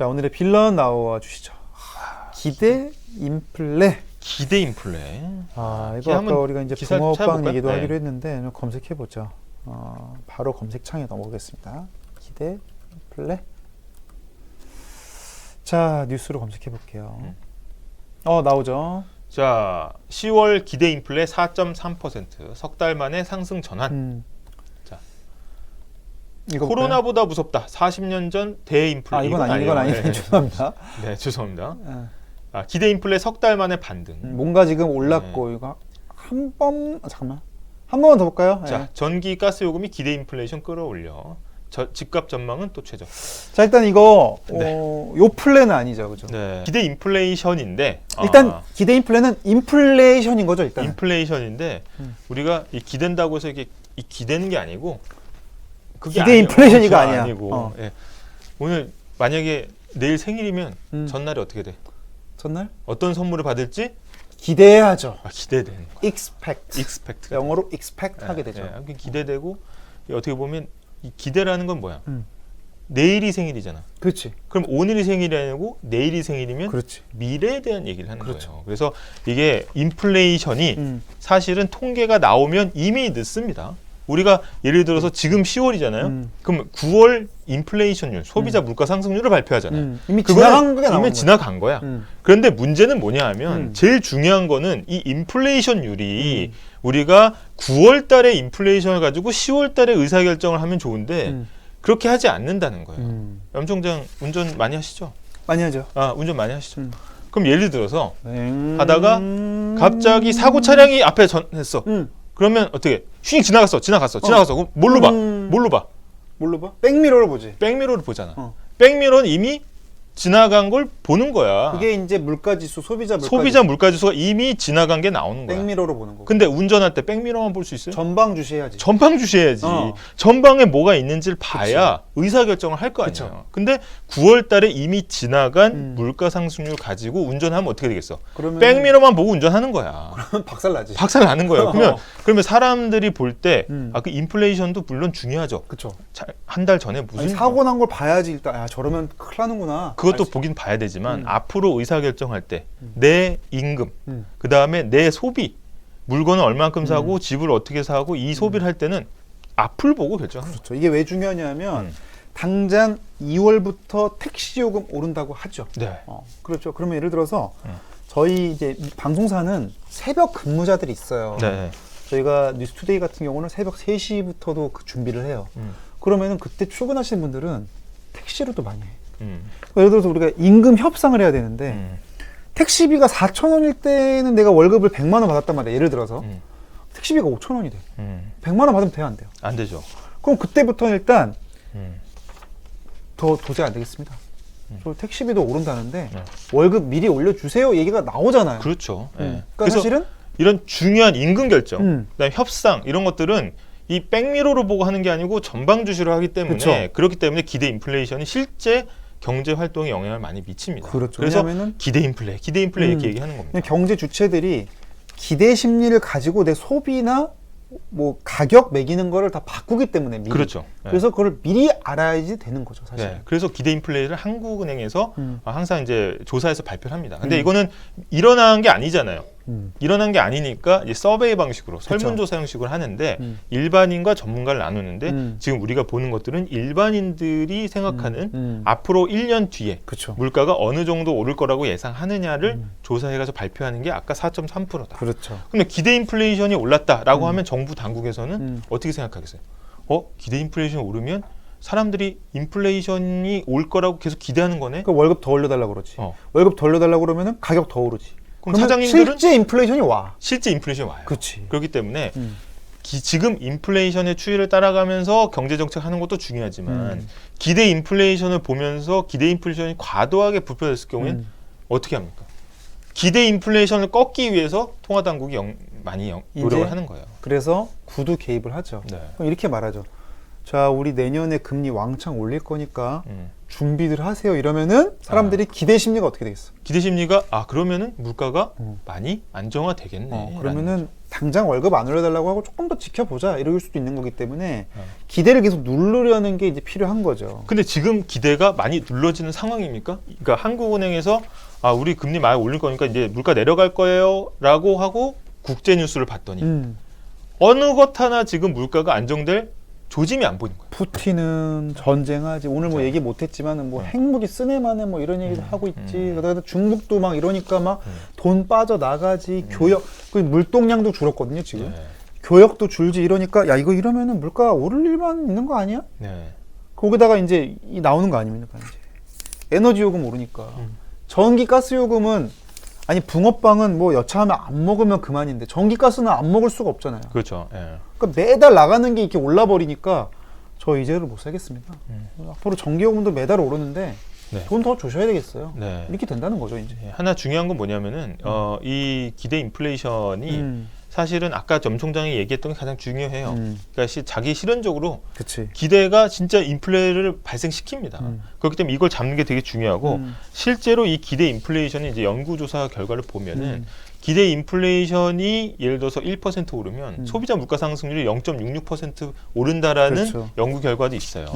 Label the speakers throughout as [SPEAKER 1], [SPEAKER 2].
[SPEAKER 1] 자, 오늘의 빌런 나와 주시죠. 기대 인플레.
[SPEAKER 2] 기대 인플레.
[SPEAKER 1] 이거 아까 우리가 이제 붕어빵 얘기도
[SPEAKER 2] 네.
[SPEAKER 1] 하기로 했는데 검색해 보죠. 바로 검색창에 넘어가겠습니다. 기대 인플레. 자, 뉴스로 검색해 볼게요. 나오죠.
[SPEAKER 2] 자, 10월 기대 인플레 4.3%. 석 달 만에 상승 전환. 자, 코로나보다 무섭다. 40년 전 대인플레.
[SPEAKER 1] 이건 아니에요.
[SPEAKER 2] 네.
[SPEAKER 1] 죄송합니다.
[SPEAKER 2] 네, 죄송합니다. 기대 인플레 석 달 만에 반등.
[SPEAKER 1] 뭔가 지금 올랐고 이거 한 번만 더 볼까요?
[SPEAKER 2] 자,
[SPEAKER 1] 네.
[SPEAKER 2] 전기 가스 요금이 기대 인플레이션 끌어올려. 집값 전망은 또 최저.
[SPEAKER 1] 자, 일단 이거
[SPEAKER 2] 네.
[SPEAKER 1] 요 플랜은 아니죠, 그죠?
[SPEAKER 2] 네. 기대 인플레이션인데
[SPEAKER 1] 일단 기대 인플레는 인플레이션인 거죠, 일단.
[SPEAKER 2] 인플레이션인데 우리가 이 기댄다고 해서 이게 이 기대는 게 아니고 그게
[SPEAKER 1] 기대 인플레이션이가 아니야.
[SPEAKER 2] 아니고. 예. 오늘 만약에 내일 생일이면 전날에 어떻게 돼?
[SPEAKER 1] 전날?
[SPEAKER 2] 어떤 선물을 받을지
[SPEAKER 1] 기대해야죠.
[SPEAKER 2] 기대되는 거야.
[SPEAKER 1] expect. 영어로 expect 하게 되죠.
[SPEAKER 2] 기대되고 어떻게 보면 이 기대라는 건 뭐야? 내일이 생일이잖아.
[SPEAKER 1] 그렇지.
[SPEAKER 2] 그럼 오늘이 생일이 아니고 내일이 생일이면
[SPEAKER 1] 그렇지.
[SPEAKER 2] 미래에 대한 얘기를 하는
[SPEAKER 1] 그렇죠.
[SPEAKER 2] 거예요. 그래서 이게 인플레이션이 사실은 통계가 나오면 이미 늦습니다. 우리가 예를 들어서 지금 10월이잖아요. 그럼 9월 인플레이션율, 소비자 물가 상승률을 발표하잖아요.
[SPEAKER 1] 이미 지나간 게
[SPEAKER 2] 이미 지나간 거야. 그런데 문제는 뭐냐 하면 제일 중요한 거는 이 인플레이션율이 우리가 9월 달에 인플레이션을 가지고 10월 달에 의사결정을 하면 좋은데 그렇게 하지 않는다는 거예요. 염 총장 운전 많이 하시죠?
[SPEAKER 1] 많이 하죠.
[SPEAKER 2] 운전 많이 하시죠. 그럼 예를 들어서
[SPEAKER 1] 네.
[SPEAKER 2] 하다가 갑자기 사고 차량이 앞에 전했어. 그러면 어떻게? 휙 지나갔어. 그럼 뭘로 봐? 뭘로 봐?
[SPEAKER 1] 백미러로 보지.
[SPEAKER 2] 백미러를 보잖아. 백미러는 이미 지나간 걸 보는 거야.
[SPEAKER 1] 그게 이제 물가지수, 소비자
[SPEAKER 2] 물가지수가 이미 지나간 게 나오는 거야.
[SPEAKER 1] 백미러로 보는 거고.
[SPEAKER 2] 근데 운전할 때 백미러만 볼 수 있어요?
[SPEAKER 1] 전방 주시해야지.
[SPEAKER 2] 전방 주시해야지. 전방에 뭐가 있는지를 봐야 의사결정을 할 거 아니에요.
[SPEAKER 1] 그쵸.
[SPEAKER 2] 근데 9월 달에 이미 지나간 물가 상승률 가지고 운전하면 어떻게 되겠어?
[SPEAKER 1] 그러면
[SPEAKER 2] 백미러만 보고 운전하는 거야.
[SPEAKER 1] 박살 나지.
[SPEAKER 2] 박살 나는 거예요. 그러면 사람들이 볼 때 그 인플레이션도 물론 중요하죠.
[SPEAKER 1] 그렇죠.
[SPEAKER 2] 한 달 전에 무슨
[SPEAKER 1] 사고 난 걸 봐야지 일단 저러면 큰일 나는구나.
[SPEAKER 2] 그것도 보긴 봐야 되지만 앞으로 의사결정할 때 내 임금, 그 다음에 내 소비, 물건을 얼만큼 사고 집을 어떻게 사고 이 소비를 할 때는 앞을 보고 결정하는 거죠.
[SPEAKER 1] 그렇죠. 이게 왜 중요하냐면 당장 2월부터 택시 요금 오른다고 하죠.
[SPEAKER 2] 네.
[SPEAKER 1] 그렇죠. 그러면 예를 들어서 저희 이제 방송사는 새벽 근무자들이 있어요.
[SPEAKER 2] 네.
[SPEAKER 1] 저희가 뉴스투데이 같은 경우는 새벽 3시부터도 그 준비를 해요. 그러면은 그때 출근하시는 분들은 택시로도 많이 해요. 예를 들어서 우리가 임금 협상을 해야 되는데 택시비가 4,000원일 때는 내가 월급을 100만 원 받았단 말이야. 예를 들어서 택시비가 5,000원이 돼. 100만 원 받으면 돼요, 안 돼요?
[SPEAKER 2] 안 되죠.
[SPEAKER 1] 그럼 그때부터는 일단 더 도저히 안 되겠습니다. 저 택시비도 오른다는데 월급 미리 올려주세요 얘기가 나오잖아요.
[SPEAKER 2] 그렇죠.
[SPEAKER 1] 그러니까
[SPEAKER 2] 그래서
[SPEAKER 1] 사실은
[SPEAKER 2] 이런 중요한 임금 결정, 그다음에 협상 이런 것들은 이 백미러로 보고 하는 게 아니고 전방 주시로 하기 때문에
[SPEAKER 1] 그쵸.
[SPEAKER 2] 그렇기 때문에 기대 인플레이션이 실제 경제 활동에 영향을 많이 미칩니다.
[SPEAKER 1] 그렇죠.
[SPEAKER 2] 그래서
[SPEAKER 1] 왜냐하면은
[SPEAKER 2] 기대 인플레 이렇게 얘기하는 겁니다.
[SPEAKER 1] 그냥 경제 주체들이 기대 심리를 가지고 내 소비나 뭐 가격 매기는 거를 다 바꾸기 때문에 미리.
[SPEAKER 2] 그렇죠.
[SPEAKER 1] 그래서 그걸 미리 알아야지 되는 거죠, 사실.
[SPEAKER 2] 네. 그래서 기대 인플레를 한국은행에서 항상 이제 조사해서 발표를 합니다. 근데 이거는 일어난 게 아니잖아요. 일어난 게 아니니까 이제 서베이 방식으로 설문조사 형식으로 하는데 일반인과 전문가를 나누는데 지금 우리가 보는 것들은 일반인들이 생각하는 앞으로 1년 뒤에
[SPEAKER 1] 그렇죠.
[SPEAKER 2] 물가가 어느 정도 오를 거라고 예상하느냐를 조사해가지고 발표하는 게 아까 4.3%다.
[SPEAKER 1] 그렇죠.
[SPEAKER 2] 근데 기대 인플레이션이 올랐다라고 하면 정부 당국에서는 어떻게 생각하겠어요? 기대 인플레이션이 오르면 사람들이 인플레이션이 올 거라고 계속 기대하는 거네.
[SPEAKER 1] 그러니까 월급 더 올려달라고 그러지. 월급 더 올려달라고 그러면은 가격 더 오르지.
[SPEAKER 2] 그럼 사장님들은
[SPEAKER 1] 실제 인플레이션이 와.
[SPEAKER 2] 실제 인플레이션이 와요.
[SPEAKER 1] 그렇지.
[SPEAKER 2] 그렇기 때문에 지금 인플레이션의 추이를 따라가면서 경제 정책 하는 것도 중요하지만 기대 인플레이션을 보면서 기대 인플레이션이 과도하게 부풀렸을 경우에는 어떻게 합니까? 기대 인플레이션을 꺾기 위해서 통화 당국이 많이 노력을 하는 거예요.
[SPEAKER 1] 그래서 구두 개입을 하죠.
[SPEAKER 2] 네.
[SPEAKER 1] 그럼 이렇게 말하죠. 자, 우리 내년에 금리 왕창 올릴 거니까 준비들 하세요. 이러면은 사람들이 기대 심리가 어떻게 되겠어?
[SPEAKER 2] 기대 심리가 그러면은 물가가 많이 안정화되겠네.
[SPEAKER 1] 그러면은 당장 월급 안 올려달라고 하고 조금 더 지켜보자 이럴 수도 있는 거기 때문에 기대를 계속 누르려는 게 이제 필요한 거죠.
[SPEAKER 2] 근데 지금 기대가 많이 눌러지는 상황입니까? 그러니까 한국은행에서 우리 금리 많이 올릴 거니까 이제 물가 내려갈 거예요라고 하고 국제 뉴스를 봤더니 어느 것 하나 지금 물가가 안정될 조짐이 안 보이는 거예요.
[SPEAKER 1] 푸틴은 전쟁하지. 오늘 뭐 얘기 못했지만은 뭐 핵무기 쓰네만에 뭐 이런 얘기도 하고 있지. 그다음에 중국도 막 이러니까 막 돈 빠져 나가지. 교역 그 물동량도 줄었거든요 지금. 교역도 줄지 이러니까 야 이거 이러면은 물가 오를 일만 있는 거 아니야? 거기다가 이제 나오는 거 아닙니까 이제 에너지 요금 오르니까 전기 가스 요금은 아니 붕어빵은 뭐 여차하면 안 먹으면 그만인데 전기가스는 안 먹을 수가 없잖아요.
[SPEAKER 2] 그렇죠.
[SPEAKER 1] 그러니까 매달 나가는 게 이렇게 올라 버리니까 저 이제를 못 살겠습니다. 앞으로 전기요금도 매달 오르는데 돈 더 주셔야 되겠어요. 이렇게 된다는 거죠 이제.
[SPEAKER 2] 하나 중요한 건 뭐냐면은 이 기대 인플레이션이 사실은 아까 점 총장이 얘기했던 게 가장 중요해요. 그러니까 자기 실현적으로 기대가 진짜 인플레를 발생시킵니다. 그렇기 때문에 이걸 잡는 게 되게 중요하고 실제로 이 기대 인플레이션이 이제 연구조사 결과를 보면은 기대 인플레이션이 예를 들어서 1% 오르면 소비자 물가 상승률이 0.66% 오른다라는 연구 결과도 있어요.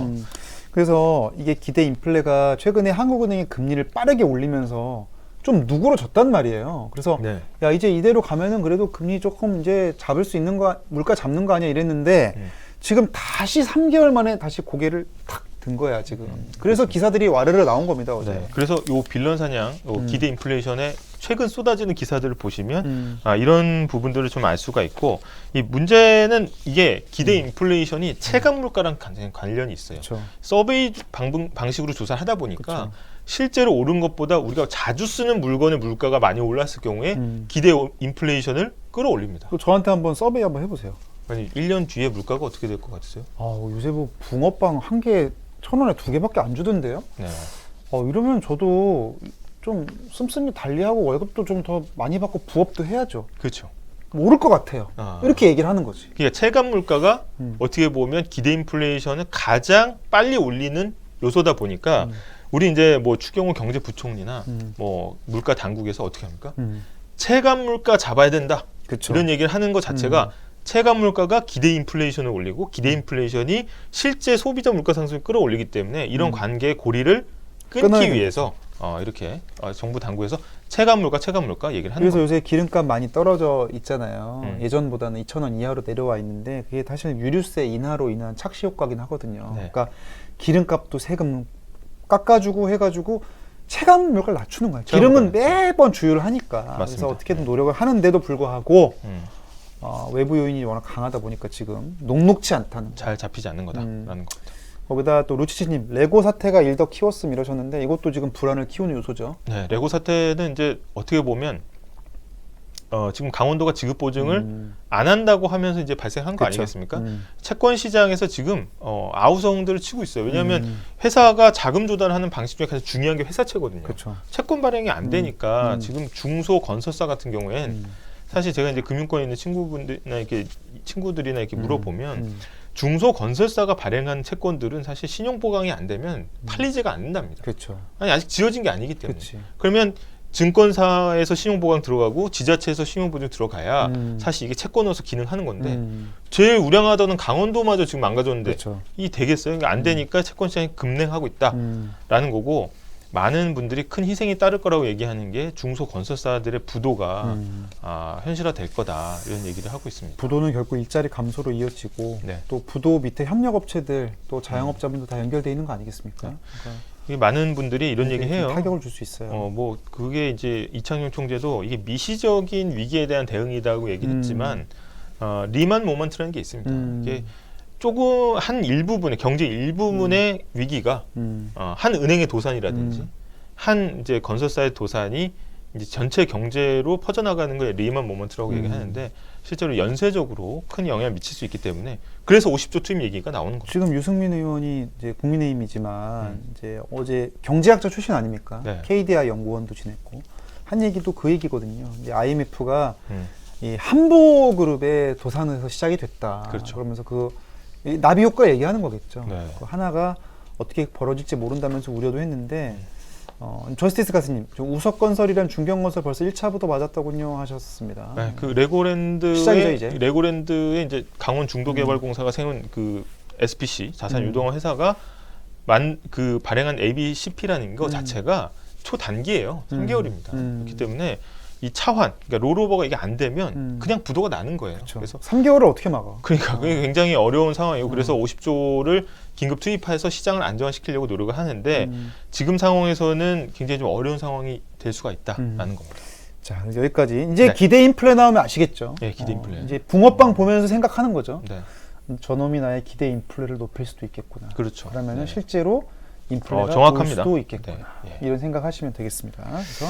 [SPEAKER 1] 그래서 이게 기대 인플레가 최근에 한국은행이 금리를 빠르게 올리면서 좀 누그러졌단 말이에요. 그래서 야 이제 이대로 가면은 그래도 금리 조금 이제 잡을 수 있는 거 물가 잡는 거 아니야 이랬는데 지금 다시 3개월 만에 다시 고개를 탁 든 거야 지금. 그래서 기사들이 와르르 나온 겁니다 어제.
[SPEAKER 2] 그래서 요 빌런 사냥, 기대 인플레이션에 최근 쏟아지는 기사들을 보시면 이런 부분들을 좀 알 수가 있고 이 문제는 이게 기대 인플레이션이 체감 물가랑 관련이 있어요. 서베이 방식으로 조사를 하다 보니까 실제로 오른 것보다 우리가 자주 쓰는 물건의 물가가 많이 올랐을 경우에 기대 인플레이션을 끌어올립니다.
[SPEAKER 1] 저한테 한번 서베이 한번 해보세요.
[SPEAKER 2] 아니 1년 뒤에 물가가 어떻게 될 것 같으세요?
[SPEAKER 1] 요새 뭐 붕어빵 한 개에 1,000원에 2개밖에 안 주던데요? 이러면 저도 좀 씀씀이 달리하고 월급도 좀 더 많이 받고 부업도 해야죠.
[SPEAKER 2] 그렇죠.
[SPEAKER 1] 오를 것 같아요. 이렇게 얘기를 하는 거지.
[SPEAKER 2] 그러니까 체감 물가가 어떻게 보면 기대 인플레이션을 가장 빨리 올리는 요소다 보니까 우리 이제 뭐 추경호 경제부총리나 뭐 물가 당국에서 어떻게 합니까? 체감 물가 잡아야 된다. 이런 얘기를 하는 것 자체가 체감 물가가 기대 인플레이션을 올리고 기대 인플레이션이 실제 소비자 물가 상승을 끌어올리기 때문에 이런 관계의 고리를 끊기 위해서 이렇게 정부 당국에서 체감 물가 얘기를 하는
[SPEAKER 1] 그래서
[SPEAKER 2] 겁니다.
[SPEAKER 1] 요새 기름값 많이 떨어져 있잖아요. 예전보다는 2,000원 이하로 내려와 있는데 그게 사실 유류세 인하로 인한 착시 효과긴 하거든요. 그러니까 기름값도 세금 깎아주고 해가지고 체감 물가를 낮추는 거예요. 기름은 매번 주유를 하니까. 그래서 어떻게든 노력을 하는데도 불구하고 외부 요인이 워낙 강하다 보니까 지금 녹록지 않다는
[SPEAKER 2] 잘 잡히지 않는 거다라는 겁니다.
[SPEAKER 1] 거기다 또 루치치님 레고 사태가 일더 키웠음 이러셨는데 이것도 지금 불안을 키우는 요소죠.
[SPEAKER 2] 레고 사태는 이제 어떻게 보면 지금 강원도가 지급 보증을 안 한다고 하면서 이제 발생한 거 아니겠습니까? 채권 시장에서 지금 아우성들을 치고 있어요. 왜냐하면 회사가 자금 조달하는 방식 중에 가장 중요한 게 회사채거든요. 채권 발행이 안 되니까 지금 중소 건설사 같은 경우엔 사실 제가 이제 금융권에 있는 친구들이나 이렇게 물어보면 중소 건설사가 발행한 채권들은 사실 신용 보강이 안 되면 탈리제가 안 된답니다. 아니 아직 지어진 게 아니기 때문에. 그러면 증권사에서 신용 보강 들어가고 지자체에서 신용 보증 들어가야 사실 이게 채권으로서 기능하는 건데 제일 우량하다는 강원도마저 지금 망가졌는데 이 되겠어요? 그러니까 안 되니까 채권 시장이 급냉하고 있다라는 거고. 많은 분들이 큰 희생이 따를 거라고 얘기하는 게 중소 건설사들의 부도가 현실화될 거다 이런 얘기를 하고 있습니다.
[SPEAKER 1] 부도는 결국 일자리 감소로 이어지고 또 부도 밑에 협력업체들 또 자영업자분들 다 연결돼 있는 거 아니겠습니까? 그러니까
[SPEAKER 2] 많은 분들이 이런 얘기해요.
[SPEAKER 1] 타격을 줄 수 있어요.
[SPEAKER 2] 뭐 그게 이제 이창용 총재도 이게 미시적인 위기에 대한 대응이다고 얘기를 했지만 리만 모먼트라는 게 있습니다. 이게 조금 한 일부분의 경제 일부분의 위기가 한 은행의 도산이라든지 한 이제 건설사의 도산이 이제 전체 경제로 퍼져나가는 걸 리만 모먼트라고 얘기하는데 실제로 연쇄적으로 큰 영향을 미칠 수 있기 때문에 그래서 50조 투입 얘기가 나오는 거죠.
[SPEAKER 1] 지금 유승민 의원이 이제 국민의힘이지만 이제 어제 경제학자 출신 아닙니까? KDI 연구원도 지냈고 한 얘기도 그 얘기거든요. 이제 IMF가 이 한보그룹의 도산에서 시작이 됐다. 그러면서 그 이 나비 효과 얘기하는 거겠죠.
[SPEAKER 2] 네.
[SPEAKER 1] 그 하나가 어떻게 벌어질지 모른다면서 우려도 했는데 저스티스 가스님, 우석건설이란 중견건설 벌써 1차부터 맞았더군요 하셨습니다.
[SPEAKER 2] 네, 그
[SPEAKER 1] 시작이죠, 이제.
[SPEAKER 2] 레고랜드의 이제 강원 중도개발공사가 세운 그 SPC 자산 유동화 회사가 그 발행한 ABCP라는 거 자체가 초단기예요. 3개월입니다. 그렇기 때문에 이 차환, 그러니까 롤오버가 이게 안 되면 그냥 부도가 나는 거예요.
[SPEAKER 1] 그렇죠.
[SPEAKER 2] 그래서
[SPEAKER 1] 3개월을 어떻게 막아?
[SPEAKER 2] 그러니까 그게 굉장히 어려운 상황이고 그래서 50조를 긴급 투입해서 시장을 안정화시키려고 노력을 하는데 지금 상황에서는 굉장히 좀 어려운 상황이 될 수가 있다라는 겁니다.
[SPEAKER 1] 자, 여기까지. 이제
[SPEAKER 2] 네.
[SPEAKER 1] 기대 인플레 나오면 아시겠죠?
[SPEAKER 2] 네, 기대 인플레.
[SPEAKER 1] 이제 붕어빵 보면서 생각하는 거죠.
[SPEAKER 2] 네,
[SPEAKER 1] 저놈이 나의 기대 인플레를 높일 수도 있겠구나.
[SPEAKER 2] 그렇죠.
[SPEAKER 1] 그러면은
[SPEAKER 2] 네.
[SPEAKER 1] 실제로 인플레가 올
[SPEAKER 2] 정확합니다.
[SPEAKER 1] 수도 있겠구나.
[SPEAKER 2] 네, 예.
[SPEAKER 1] 이런 생각하시면 되겠습니다. 그래서